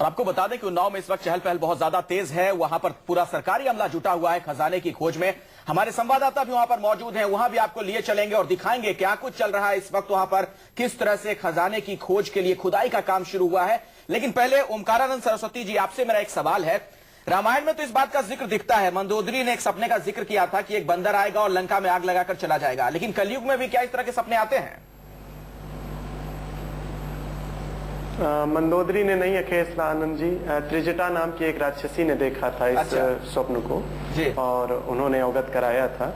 और आपको बता दें कि उन्नाव में इस वक्त चहल पहल बहुत ज्यादा तेज है। वहां पर पूरा सरकारी अमला जुटा हुआ है खजाने की खोज में। हमारे संवाददाता भी वहां पर मौजूद हैं, वहां भी आपको लिए चलेंगे और दिखाएंगे क्या कुछ चल रहा है इस वक्त वहां पर, किस तरह से खजाने की खोज के लिए खुदाई का काम शुरू हुआ है। लेकिन पहले ओमकारानंद सरस्वती जी, आपसे मेरा एक सवाल है। रामायण में तो इस बात का जिक्र दिखता है, मंदोदरी ने एक सपने का जिक्र किया था कि एक बंदर आएगा और लंका में आग लगाकर चला जाएगा, लेकिन कलयुग में भी क्या इस तरह के सपने आते हैं? मंदोदरी ने नहीं, अखिलेश आनंद जी, त्रिजटा नाम की एक राक्षसी ने देखा था इस स्वप्न को जी। और उन्होंने अवगत कराया था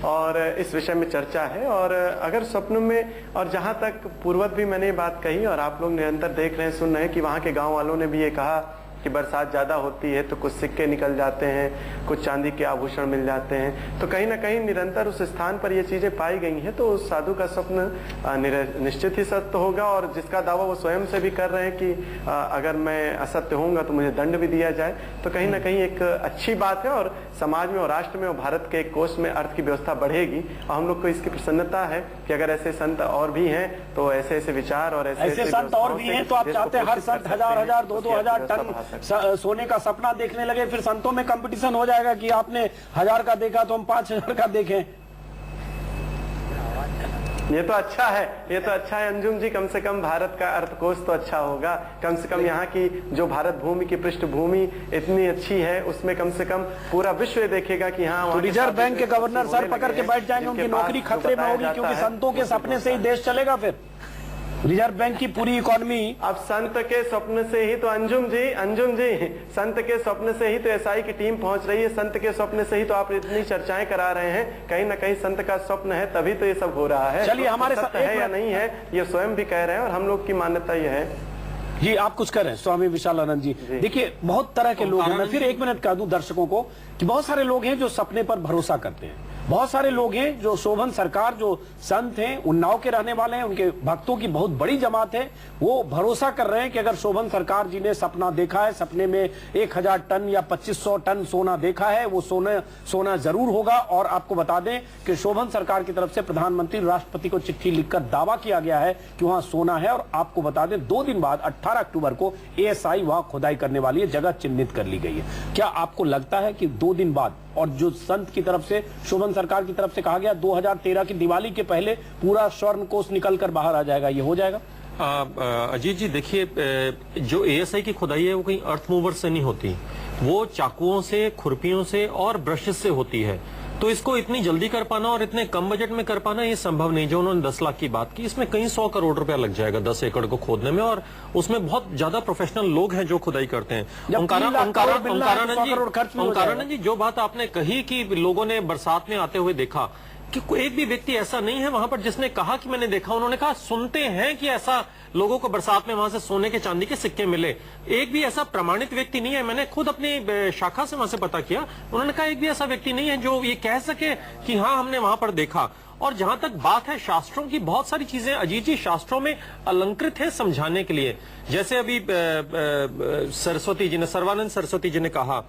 और इस विषय में चर्चा है। और अगर स्वप्न में, और जहां तक पूर्वत भी मैंने ये बात कही और आप लोग निरंतर देख रहे हैं, सुन रहे हैं कि वहां के गांव वालों ने भी ये कहा कि बरसात ज्यादा होती है तो कुछ सिक्के निकल जाते हैं, कुछ चांदी के आभूषण मिल जाते हैं, तो कहीं ना कहीं निरंतर उस स्थान पर ये चीजें पाई गई हैं। तो उस साधु का स्वप्न निश्चित ही सत्य होगा और जिसका दावा वो स्वयं से भी कर रहे हैं कि अगर मैं असत्य होऊंगा तो मुझे दंड भी दिया जाए, तो कहीं ना कहीं एक अच्छी बात है और समाज में और राष्ट्र में और भारत के एक कोष में अर्थ की व्यवस्था बढ़ेगी। और हम लोग को इसकी प्रसन्नता है कि अगर ऐसे संत और भी हैं तो ऐसे ऐसे विचार और ऐसे संत और भी हैं, तो आप चाहते हैं हर संत 1000-1000 2,000 टन सोने का सपना देखने लगे, फिर संतों में कंपटीशन हो जाएगा कि आपने 1000 का देखा तो हम 5000 का देखें। ये तो अच्छा है, ये तो अच्छा है अंजुम जी, कम से कम भारत का अर्थकोश तो अच्छा होगा। कम से कम यहाँ की जो भारत भूमि की पृष्ठभूमि इतनी अच्छी है, उसमें कम से कम पूरा विश्व देखेगा कि हाँ, तो रिजर्व बैंक के गवर्नर सर पकड़ के बैठ जाएंगे, उनकी नौकरी खतरे में होगी, क्योंकि संतों के सपने से ही देश चलेगा। फिर रिजर्व बैंक की पूरी इकोनॉमी अब संत के स्वप्न से ही तो अंजुम जी संत के स्वप्न से ही तो एसआई की टीम पहुंच रही है, संत के स्वप्न से ही तो आप इतनी चर्चाएं करा रहे हैं। कहीं ना कहीं संत का स्वप्न है तभी तो ये सब हो रहा है। चलिए, हमारे साथ है या नहीं है ये स्वयं भी कह रहे हैं और हम लोग की मान्यता ये है। जी, आप कुछ करें स्वामी विशालानंद जी। देखिए, बहुत तरह के लोग हैं, मैं फिर 1 मिनट कह दूं दर्शकों को कि बहुत सारे लोग हैं जो सपने पर भरोसा करते हैं, बहुत सारे लोग हैं जो शोभन सरकार, जो संत हैं, उन्नाव के रहने वाले हैं, उनके भक्तों की बहुत बड़ी जमात है, वो भरोसा कर रहे हैं कि अगर शोभन सरकार जी ने सपना देखा है, सपने में 1000 टन या 2500 टन सोना देखा है, वो सोना जरूर होगा। और आपको बता दें कि शोभन सरकार की तरफ से प्रधानमंत्री राष्ट्रपति को चिट्ठी लिखकर दावा किया गया है कि वहां सोना है। और आपको बता दें 2 दिन बाद 18 अक्टूबर को एएसआई वहां खुदाई करने वाली है, जगह चिन्हित कर ली गई है। क्या आपको लगता है कि 2 दिन बाद, और जो संत की तरफ से, शोभन सरकार की तरफ से कहा गया 2013 की दिवाली के पहले पूरा स्वर्ण कोष निकलकर बाहर आ जाएगा, ये हो जाएगा? अजीत जी, देखिए, जो एएसआई की खुदाई है वो कहीं अर्थ मूवर से नहीं होती, वो चाकुओं से, खुरपियों से और ब्रशेस से होती है। तो इसको इतनी जल्दी कर पाना और इतने कम बजट में कर पाना ये संभव नहीं। जो उन्होंने 10 लाख की बात की, इसमें कहीं 100 करोड़ रुपया लग जाएगा 10 एकड़ को खोदने में, और उसमें बहुत ज्यादा प्रोफेशनल लोग हैं जो खुदाई करते हैं। ओंकारानंद जी, जो बात आपने कही कि लोगों ने बरसात में आते हुए देखा, कि एक भी व्यक्ति ऐसा नहीं है वहां पर जिसने कहा कि मैंने देखा। उन्होंने कहा सुनते हैं कि ऐसा लोगों को बरसात में वहां से सोने के चांदी के सिक्के मिले। एक भी ऐसा प्रमाणित व्यक्ति नहीं है, मैंने खुद अपनी शाखा से वहां से पता किया, उन्होंने कहा एक भी ऐसा व्यक्ति नहीं है जो ये कह सके कि हाँ हमने वहां पर देखा। और जहां तक बात है शास्त्रों की, बहुत सारी चीजें अजीत जी शास्त्रों में अलंकृत है समझाने के लिए। जैसे अभी सरस्वती जी ने, सर्वानंद सरस्वती जी ने कहा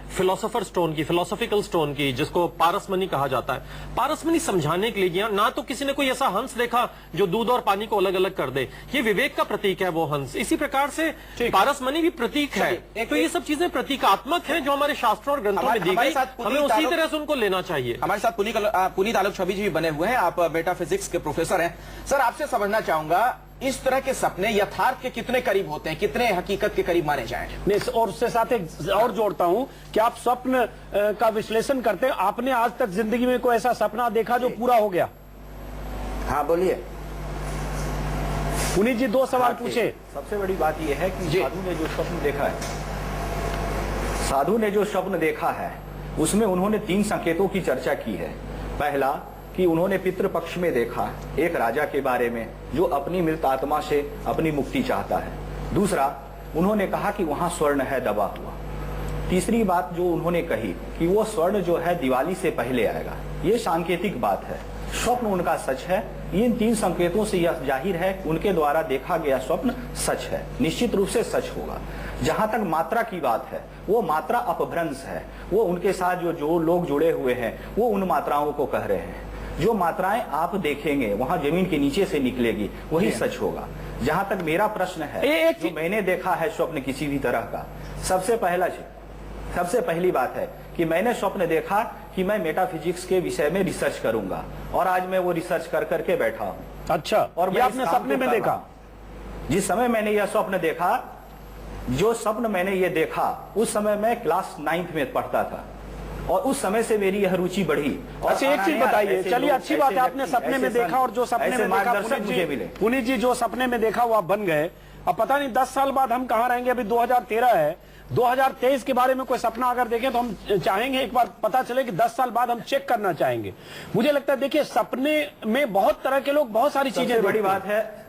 फिलोसोफर स्टोन की, फिलोसॉफिकल स्टोन की, जिसको पारसमणि कहा जाता है, पारसमणि समझाने के लिए गया। ना तो किसी ने कोई ऐसा हंस देखा जो दूध और पानी को अलग अलग कर दे, ये विवेक का प्रतीक है वो हंस। इसी प्रकार से पारसमणि भी प्रतीक है। तो ये सब चीजें प्रतीकात्मक हैं जो हमारे शास्त्रों और ग्रंथों में दी गई, हमें उसी तरह से उनको लेना चाहिए। हमारे साथ पुनीत आलोक छवि जी भी बने हुए हैं, आप मेटाफिजिक्स के प्रोफेसर हैं। सर, आपसे समझना चाहूंगा, इस तरह के सपने यथार्थ के कितने करीब होते हैं, कितने हकीकत के करीब माने जाएं? नहीं, और उससे साथ एक और जोड़ता हूं कि आप स्वप्न का विश्लेषण करते हैं। आपने आज तक जिंदगी में कोई ऐसा सपना देखा जो पूरा हो गया? हाँ, बोलिए पुनीत जी, 2 सवाल पूछे। सबसे बड़ी बात यह है कि साधु ने जो स्वप्न देखा है, साधु ने जो स्वप्न देखा है उसमें उन्होंने 3 संकेतों की चर्चा की है। पहला कि उन्होंने पितृपक्ष में देखा एक राजा के बारे में जो अपनी मृत आत्मा से अपनी मुक्ति चाहता है। दूसरा, उन्होंने कहा कि वहां स्वर्ण है दबा हुआ। तीसरी बात जो उन्होंने कही कि वो स्वर्ण जो है दिवाली से पहले आएगा, ये सांकेतिक बात है। स्वप्न उनका सच है। इन 3 संकेतों से यह जाहिर है कि उनके द्वारा देखा गया स्वप्न सच है, निश्चित रूप से सच होगा। जहां तक मात्रा की बात है, वो मात्रा अपभ्रंश है। वो उनके साथ जो लोग जुड़े हुए हैं वो उन मात्राओं को कह रहे हैं। जो मात्राएं आप देखेंगे वहां जमीन के नीचे से निकलेगी, वही सच होगा। जहां तक मेरा प्रश्न है, जो मैंने देखा है स्वप्न किसी भी तरह का, सबसे पहली बात है कि मैंने स्वप्न देखा कि मैं मेटाफिजिक्स के विषय में रिसर्च करूंगा, और आज मैं वो रिसर्च कर करके बैठा हूं। अच्छा, और ये आपने सपने में देखा? जिस समय मैंने यह स्वप्न देखा, जो स्वप्न मैंने ये देखा, उस समय मैं क्लास 9th में पढ़ता था, और उस समय से मेरी यह रुचि बढ़ी। और अच्छा, एक चीज बताइए, चलिए अच्छी बात है, आपने सपने में देखा, और जो सपने में देखा पुनीत जी जो सपने में देखा वो आप बन गए। अब पता नहीं 10 साल बाद हम कहाँ रहेंगे, अभी 2013 है, 2023 के बारे में कोई सपना अगर देखें तो हम चाहेंगे एक बार पता चले कि 10 साल बाद हम चेक करना चाहेंगे। मुझे लगता है देखिए, सपने में बहुत तरह के लोग बहुत सारी चीजें, बड़ी बात है,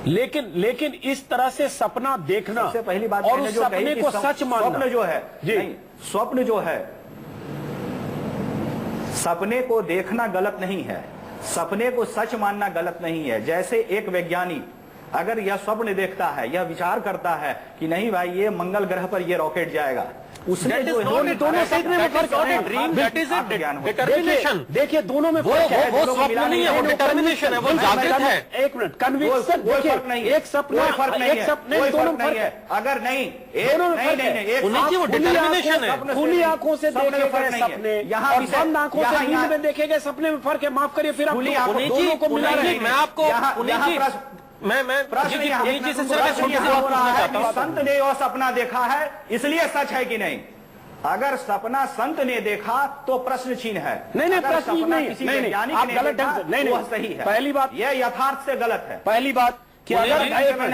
लेकिन इस तरह से सपना देखना, सबसे पहली बात और उस सपने को सच मानना, स्वप्न जो है जी, स्वप्न जो है, सपने को देखना गलत नहीं है, सपने को सच मानना गलत नहीं है। जैसे एक वैज्ञानिक अगर यह स्वप्न देखता है, यह विचार करता है कि नहीं भाई ये मंगल ग्रह पर ये रॉकेट जाएगा, उसने दोनों सपने में फर्क है। देखिए दोनों में फर्क है, वो स्वप्न नहीं है, वो डिटर्मिनेशन है, वो जागृत है। एक मिनट, कन्विक्शन, एक सपना, एक सपने, दोनों फर्क है। अगर नहीं, वो डिटर्मिनेशन है। खुली आंखों से देखे गए सपने और बंद आंखों से नींद में देखे गए सपने में फर्क है। माफ करिए, फिर आप दोनों को मिला रहे हैं। मैं आपको संत ने और सपना देखा है, इसलिए सच है कि नहीं? अगर सपना संत ने देखा तो प्रश्न चिन्ह है। नहीं, प्रश्न नहीं, आप गलत ढंग से, नहीं, सही है। पहली बात, यह यथार्थ से गलत है। पहली बात कि अगर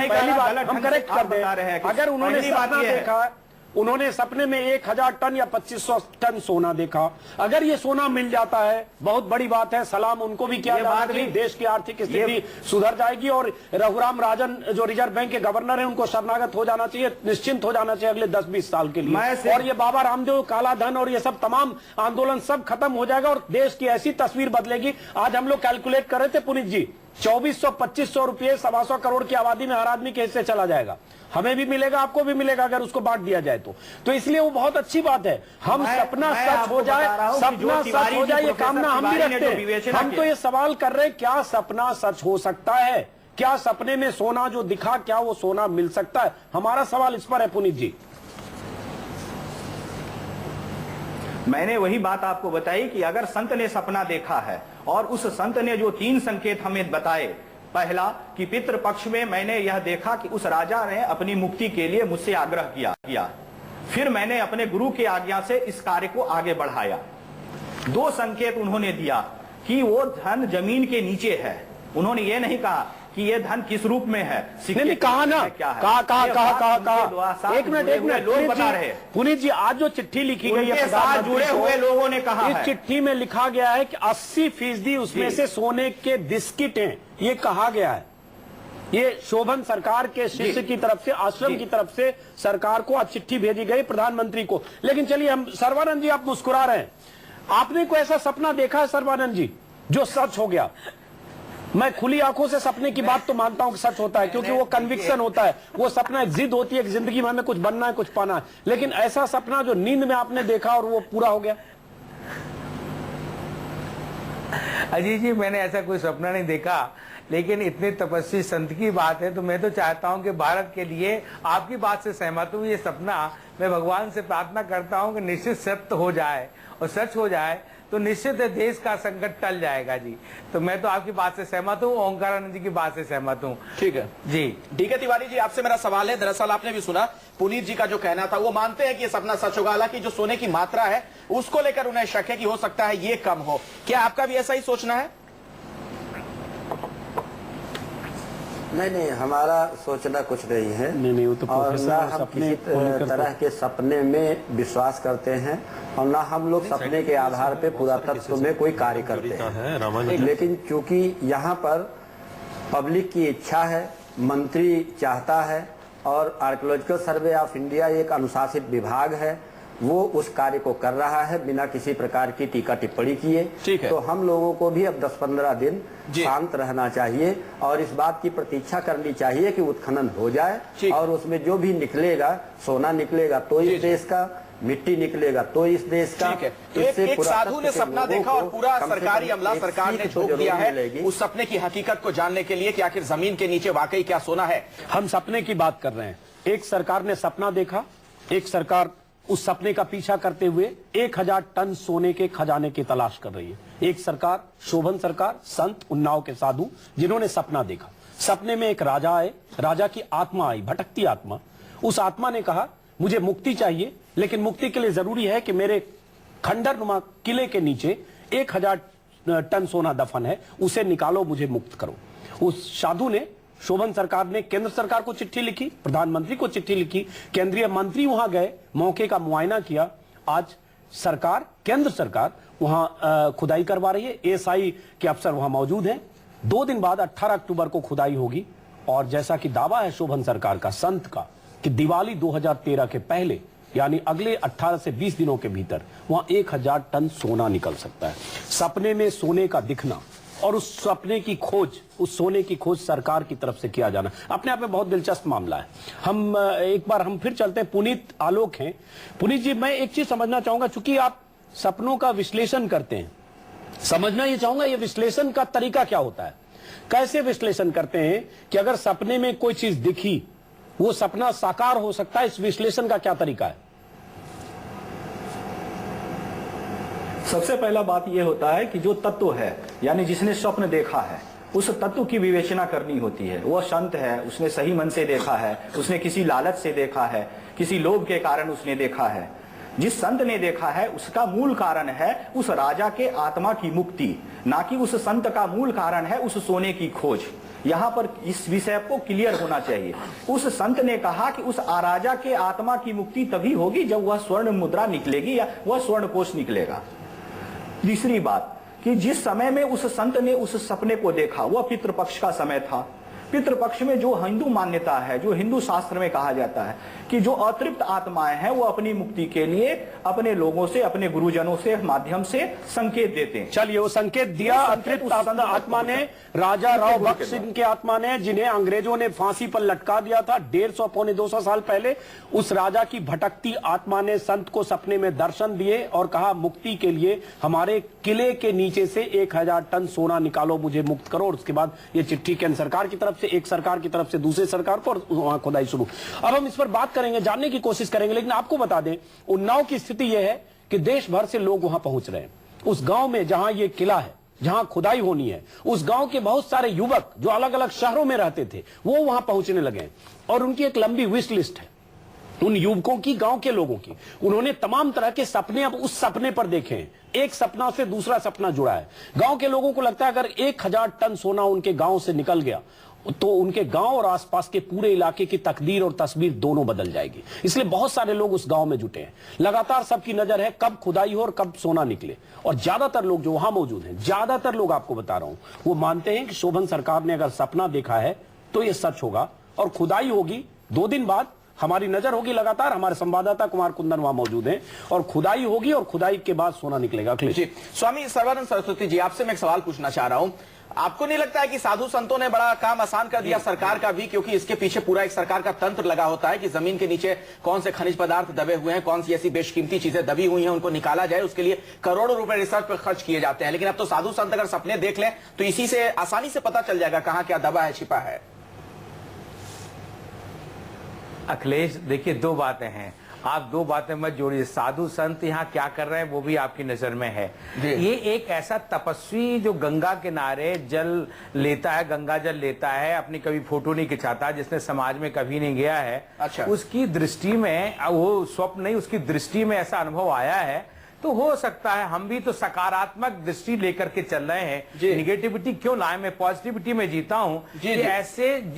पहली बात हम करेक्ट कर दें, अगर उन्होंने सपना देखा, उन्होंने सपने में 1000 टन या 2500 टन सोना देखा, अगर ये सोना मिल जाता है बहुत बड़ी बात है, सलाम उनको भी किया जाना चाहिए, देश की आर्थिक स्थिति सुधर जाएगी। और रघुराम राजन जो रिजर्व बैंक के गवर्नर हैं, उनको शरणागत हो जाना चाहिए, निश्चिंत हो जाना चाहिए अगले 10-20 साल के लिए। और ये बाबा रामदेव, काला धन और ये सब तमाम आंदोलन सब खत्म हो जाएगा और देश की ऐसी तस्वीर बदलेगी। आज हम लोग कैलकुलेट कर रहे थे पुनीत जी, 2400-2500 रुपये 125 करोड़ की आबादी में हर आदमी के हिस्से चला जाएगा। हमें भी मिलेगा, आपको भी मिलेगा अगर उसको बांट दिया जाए तो इसलिए वो बहुत अच्छी बात है। हम सपना सच हो जाए, सपना सच हो जाए, ये कामना हम भी रखते हैं। हम तो ये सवाल कर रहे हैं, क्या सपना सच हो सकता है? क्या सपने में सोना जो दिखा, क्या वो सोना मिल सकता है? हमारा सवाल इस पर है पुनीत जी। मैंने वही बात आपको बताई कि अगर संत ने सपना देखा है और उस संत ने जो 3 संकेत हमें बताए, पहला कि पितृपक्ष में मैंने यह देखा कि उस राजा ने अपनी मुक्ति के लिए मुझसे आग्रह किया, फिर मैंने अपने गुरु की आज्ञा से इस कार्य को आगे बढ़ाया। 2 संकेत उन्होंने दिया कि वो धन जमीन के नीचे है। उन्होंने ये नहीं कहा कि ये धन किस रूप में है, नहीं कहा ना, कहा। एक मिनट लोग बता रहे हैं पुनीत जी, आज जो चिट्ठी लिखी गई है जुड़े हुए लोगों ने कहा, इस चिट्ठी में लिखा गया है कि 80% उसमें से सोने के बिस्किट हैं, ये कहा गया है। ये शोभन सरकार के शिष्य की तरफ से, आश्रम की तरफ से सरकार को आज चिट्ठी भेजी गई, प्रधानमंत्री को। लेकिन चलिए, हम सर्वानंद जी, आप मुस्कुरा रहे हैं, आपने कोई ऐसा सपना देखा है सर्वानंद जी जो सच हो गया? मैं खुली आंखों से सपने की बात तो मानता हूं कि सच होता है, क्योंकि वो कन्विक्शन होता है, वो सपना एक जिद होती है कि जिंदगी में हमें कुछ बनना है, कुछ पाना है। लेकिन ऐसा सपना जो नींद में आपने देखा और वो पूरा हो गया? अजीत जी, मैंने ऐसा कोई सपना नहीं देखा, लेकिन इतने तपस्वी संत की बात है तो मैं तो चाहता हूं कि भारत के लिए, आपकी बात से सहमत हूं, ये सपना मैं भगवान से प्रार्थना करता हूं कि निश्चित सत्य हो जाए, और सच हो जाए तो निश्चित है देश का संकट टल जाएगा जी। तो मैं तो आपकी बात से सहमत हूँ, ओंकारानंद जी की बात से सहमत हूँ। ठीक है जी, ठीक है। तिवारी जी, आपसे मेरा सवाल है, दरअसल आपने भी सुना पुनीत जी का जो कहना था, वो मानते हैं कि ये सपना सच होगा, हालांकि जो सोने की मात्रा है उसको लेकर उन्हें शक है कि हो सकता है ये कम हो। क्या आपका भी ऐसा ही सोचना है? नहीं, हमारा सोचना कुछ नहीं है। नहीं, वो तो और ना हम किसी तरह के सपने में विश्वास करते हैं, और ना हम लोग सपने के आधार पे पुरातत्व में कोई कार्य करते हैं। लेकिन चूंकि यहाँ पर पब्लिक की इच्छा है, मंत्री चाहता है, और आर्कियोलॉजिकल सर्वे ऑफ इंडिया एक अनुशासित विभाग है, वो उस कार्य को कर रहा है बिना किसी प्रकार की टीका टिप्पणी किए। तो हम लोगों को भी अब 10-15 दिन शांत रहना चाहिए और इस बात की प्रतीक्षा करनी चाहिए कि उत्खनन हो जाए, और उसमें जो भी निकलेगा, सोना निकलेगा तो इस देश का, मिट्टी निकलेगा तो इस देश का। ठीक है, तो एक साधु ने सपना देखा और पूरा सरकारी अमला सरकार ने झोंक दिया है उस सपने की हकीकत को जानने के लिए कि आखिर जमीन के नीचे वाकई क्या सोना है। हम सपने की बात कर रहे हैं। एक सरकार ने सपना देखा, एक सरकार उस सपने का पीछा करते हुए 1000 टन सोने के खजाने की तलाश कर रही है। एक सरकार, शोभन सरकार, संत, उन्नाव के साधु, जिन्होंने सपना देखा। सपने में एक राजा आए, राजा की आत्मा आई, भटकती आत्मा। उस आत्मा ने कहा मुझे मुक्ति चाहिए, लेकिन मुक्ति के लिए जरूरी है कि मेरे खंडरनुमा किले के नीचे 1000 टन सोना दफन है, उसे निकालो, मुझे मुक्त करो। उस साधु ने, शोभन सरकार ने केंद्र सरकार को चिट्ठी लिखी, प्रधानमंत्री को चिट्ठी लिखी, केंद्रीय मंत्री वहां गए, मौके का मुआयना किया। आज सरकार, केंद्र सरकार वहां खुदाई करवा रही है, एएसआई के अफसर वहां मौजूद हैं। 2 दिन बाद 18 अक्टूबर को खुदाई होगी और जैसा कि दावा है शोभन सरकार का, संत का, कि दिवाली 2013 के पहले यानी अगले 18 से 20 दिनों के भीतर वहां 1000 टन सोना निकल सकता है। सपने में सोने का दिखना और उस सपने की खोज, उस सोने की खोज सरकार की तरफ से किया जाना अपने आप में बहुत दिलचस्प मामला है। हम एक बार हम फिर चलते हैं, पुनीत आलोक हैं। पुनीत जी, मैं एक चीज समझना चाहूंगा, चूंकि आप सपनों का विश्लेषण करते हैं, समझना ये चाहूंगा ये विश्लेषण का तरीका क्या होता है, कैसे विश्लेषण करते हैं कि अगर सपने में कोई चीज दिखी वो सपना साकार हो सकता है, इस विश्लेषण का क्या तरीका है? सबसे पहला बात यह होता है कि जो तत्व है, यानी जिसने स्वप्न देखा है, उस तत्व की विवेचना करनी होती है। वह संत है, उसने सही मन से देखा है, उसने किसी लालच से देखा है, किसी लोभ के कारण उसने देखा है। जिस संत ने देखा है उसका मूल कारण है उस राजा के आत्मा की मुक्ति, ना कि उस संत का मूल कारण है उस सोने की खोज। यहाँ पर इस विषय को क्लियर होना चाहिए। उस संत ने कहा कि उस राजा के आत्मा की मुक्ति तभी होगी जब वह स्वर्ण मुद्रा निकलेगी या वह स्वर्ण कोष निकलेगा। तीसरी बात कि जिस समय में उस संत ने उस सपने को देखा वह पितृपक्ष का समय था। पितृपक्ष में जो हिंदू मान्यता है, जो हिंदू शास्त्र में कहा जाता है कि जो अतृप्त आत्माएं हैं वो अपनी मुक्ति के लिए अपने लोगों से, अपने गुरुजनों से माध्यम से संकेत देते हैं। चलिए, वो संकेत दिया अतृप्त आत्मा ने, राजा राव बख्श सिंह के आत्मा ने, जिन्हें अंग्रेजों ने फांसी पर लटका दिया था 150 पौने 200 साल पहले। उस राजा की भटकती आत्मा ने संत को सपने में दर्शन दिए और कहा मुक्ति के लिए हमारे किले के नीचे से 1000 टन सोना निकालो, मुझे मुक्त करो। और उसके बाद ये चिट्ठी केंद्र सरकार की तरफ से, एक सरकार की तरफ से दूसरे सरकार को, और वहां खुदाई शुरू। अब हम इस पर बात करेंगे, जानने की कोशिश करेंगे, लेकिन आपको बता दें उन्नाव की स्थिति यह है कि देश भर से लोग वहां पहुंच रहे हैं। उस गांव में जहां ये किला है, जहां खुदाई होनी है, उस गांव के बहुत सारे युवक जो अलग अलग शहरों में रहते थे वो वहां पहुंचने लगे और उनकी एक लंबी विश लिस्ट है उन युवकों की, गांव के लोगों की। उन्होंने तमाम तरह के सपने अब उस सपने पर देखे हैं, एक सपना से दूसरा सपना जुड़ा है। गांव के लोगों को लगता है अगर 1000 टन सोना उनके गांव से निकल गया तो उनके गांव और आसपास के पूरे इलाके की तकदीर और तस्वीर दोनों बदल जाएगी। इसलिए बहुत सारे लोग उस गांव में जुटे हैं। लगातार सबकी नजर है कब खुदाई हो और कब सोना निकले। और ज्यादातर लोग जो वहां मौजूद हैं, ज्यादातर लोग आपको बता रहा हूं, वो मानते हैं कि शोभन सरकार ने अगर सपना देखा है तो ये सच होगा और खुदाई होगी। 2 दिन बाद हमारी नजर होगी लगातार, हमारे संवाददाता कुमार कुंदन वहां मौजूद हैं, और खुदाई होगी और खुदाई के बाद सोना निकलेगा। जी, स्वामी सर्वानंद सरस्वती जी, आपसे मैं एक सवाल पूछना चाह रहा हूं। आपको नहीं लगता है कि साधु संतों ने बड़ा काम आसान कर दिया सरकार का भी, क्योंकि इसके पीछे पूरा एक सरकार का तंत्र लगा होता है कि जमीन के नीचे कौन से खनिज पदार्थ दबे हुए हैं, कौन सी ऐसी बेशकीमती चीजें दबी हुई हैं, उनको निकाला जाए, उसके लिए करोड़ों रुपए रिसर्च पर खर्च किए जाते हैं। लेकिन अब तो साधु संत अगर सपने देख लें तो इसी से आसानी से पता चल जाएगा कहां क्या दबा है, छिपा है। अखिलेश, देखिए 2 बातें हैं, आप 2 बातें मत जोड़िए। साधु संत यहाँ क्या कर रहे हैं वो भी आपकी नजर में है। ये एक ऐसा तपस्वी जो गंगा किनारे जल लेता है, गंगा जल लेता है, अपनी कभी फोटो नहीं खिंचाता, जिसने समाज में कभी नहीं गया है। अच्छा। उसकी दृष्टि में, वो स्वप्न नहीं, उसकी दृष्टि में ऐसा अनुभव आया है। तो हो सकता है हम भी तो सकारात्मक दृष्टि लेकर के चल रहे हैं, निगेटिविटी क्यों लाए, मैं पॉजिटिविटी में जीता हूं।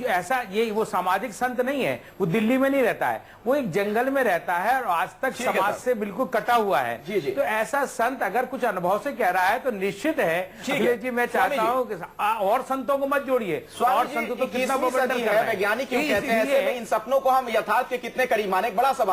ऐसा ये वो सामाजिक संत नहीं है, वो दिल्ली में नहीं रहता है, वो एक जंगल में रहता है और आज तक समाज से बिल्कुल कटा हुआ है। तो ऐसा संत अगर कुछ अनुभव से कह रहा है तो निश्चित है जी, मैं चाहता हूँ कि और संतों को मत जोड़िए, और संतों तो कितना वैज्ञानिक क्यों कहते हैं इन सपनों को हम यथार्थ के कितने करीब माने, एक बड़ा सवाल